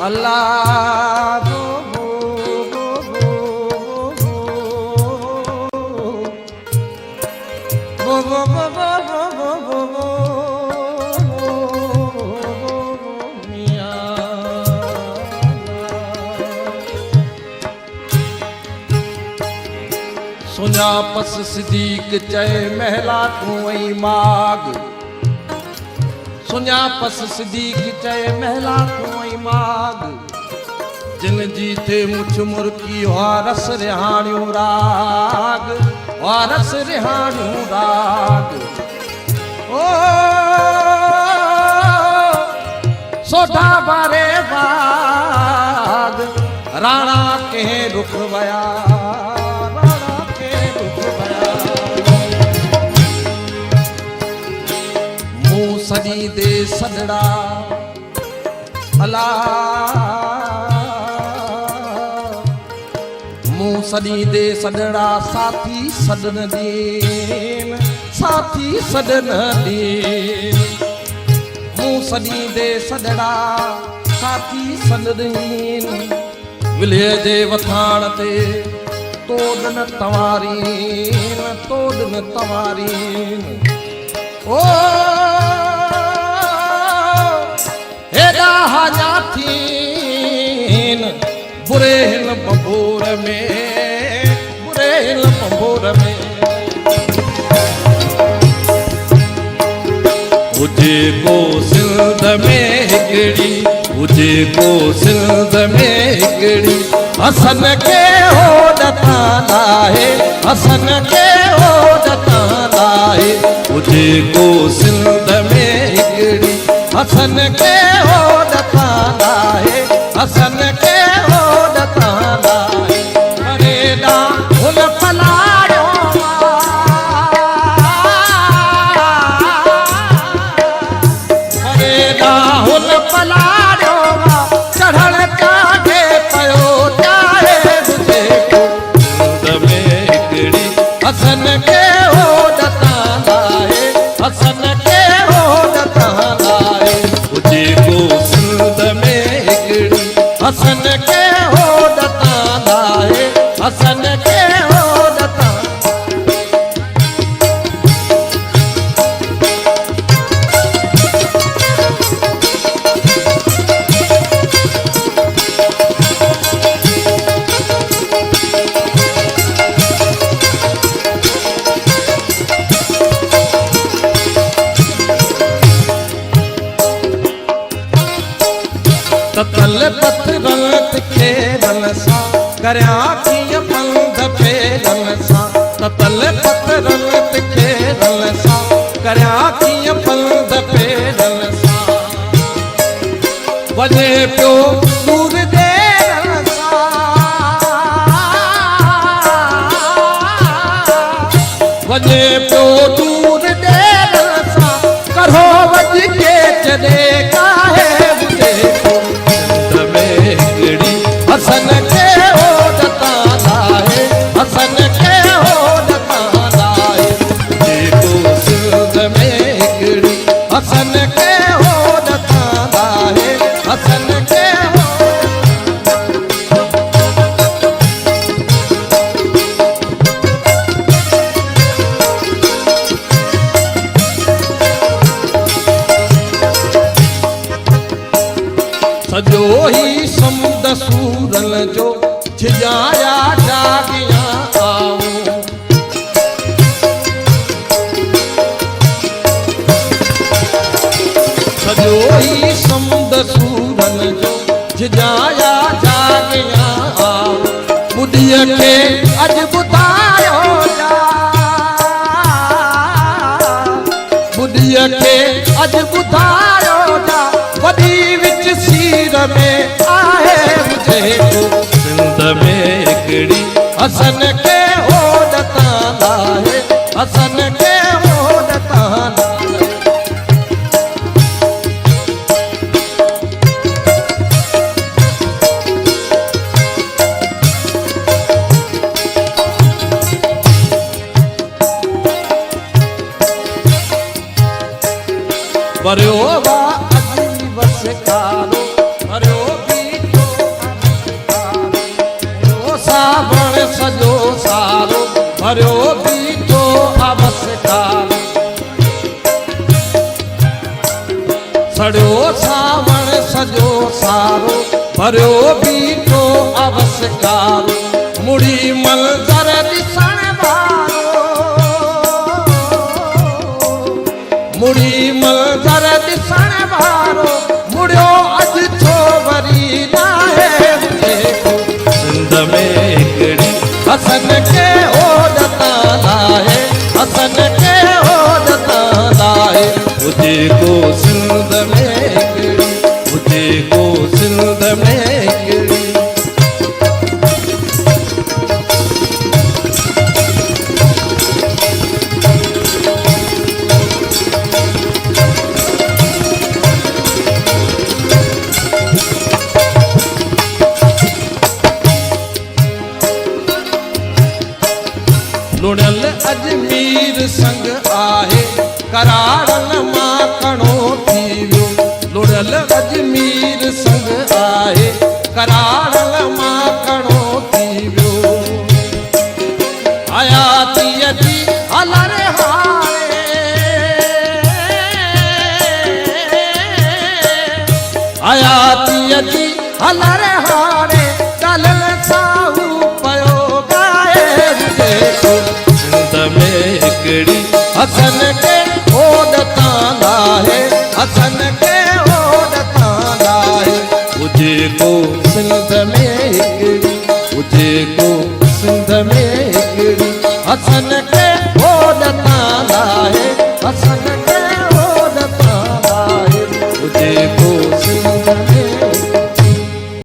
अल्लाह सुञापस सिद्दीक़ चए महला तूं ऐं माग सुञापस सिद्दीक़ चए महला तूं ऐं माग जिन जी थे मुछ मुर्की वारस रिहाणियूं राग वारस रिहाणियूं राग ओ सोढा बारे बाग राणा के रुख वया सदी दे सदड़ा अला मुँह सदी दे सदड़ा साथी सदन दीन साथी सदन दीन मुँह सदी दे सदड़ा साथी सदन दीन विले जे वथाण ते तोड़न तवारीन ओ हाजाथीन बुरे हिन बबूर में उजे को सिंध में हिकड़ी उजे को सिंध में हिकड़ी हसन के हो दता लाहे हसन के हो दता लाहे उजे को सिंध में हिकड़ी हसन के हो दता लाहे हसन के हो दता लाहे मरेदा हुन पलाड़ो मरेदा हुन पलाड़ो चढ़ण काढे पयो चाहे तुझे को सिंध में हिकड़ी हसन के हो दता लाहे हसन के हो दता लाहे उजे को सिंध में हिकड़ी हसन के हो दता लाहे हसन के हो दता ततल पत्थरन तिखे रन सा करया कीअं पंध फेरन सा ततल पत्थरन तिखे रन सा करया कीअं पंध फेरन सा वञे पियो दूर दे रन सा वञे पियो दूर दे रन सा करो वज के चले काहे हसन के हो दता लाहे हसन के हो दता लाहे देखो सिंध में हिकड़ी हसन के हो दता लाहे हसन के हो सजो ही समुंद सूरन जो झिझाया जागिया आओ सजो ही समुंद सूरन जो झिझाया जागिया आओ बुढ़ीअ खे अज ॿुधायो जा बुढ़ीअ खे अज ॿुधायो जा वॾी विच सीर में आहे मुझे को सिंध में हिकड़ी हसन के हो दता लाहे हसन के हो दता लाहे वरियो बा अजीब से कारो वरियो भी सजो सारो भरियो बीठो अवसकारो मुड़ी मंज़र ॾिसण वारो मुड़ी मंज़र ॾिसण वारो मुड़ियो अॼु छो वरी नाहे जेको सिंध में हिकिड़ी हसन खे ओॾता लाहे हसन खे ओॾता लाहे हुजे को सिंध में हिकिड़ी हुजे को सिंध में हिकिड़ी लुड़ियल अजमेर संग आहे कराड़न मां कणो थी वियो लुड़ियल अजमेर संग आहे कराड़न मां कणो थी वियो हयातीअ जी हलर हारे हयातीअ जी हलर हारे कलल साहू पयो गाए जेको सिंध में हिकिड़ी हसन खे ओॾता लाहे हसन खे ओॾता लाहे हुजे को सिंध में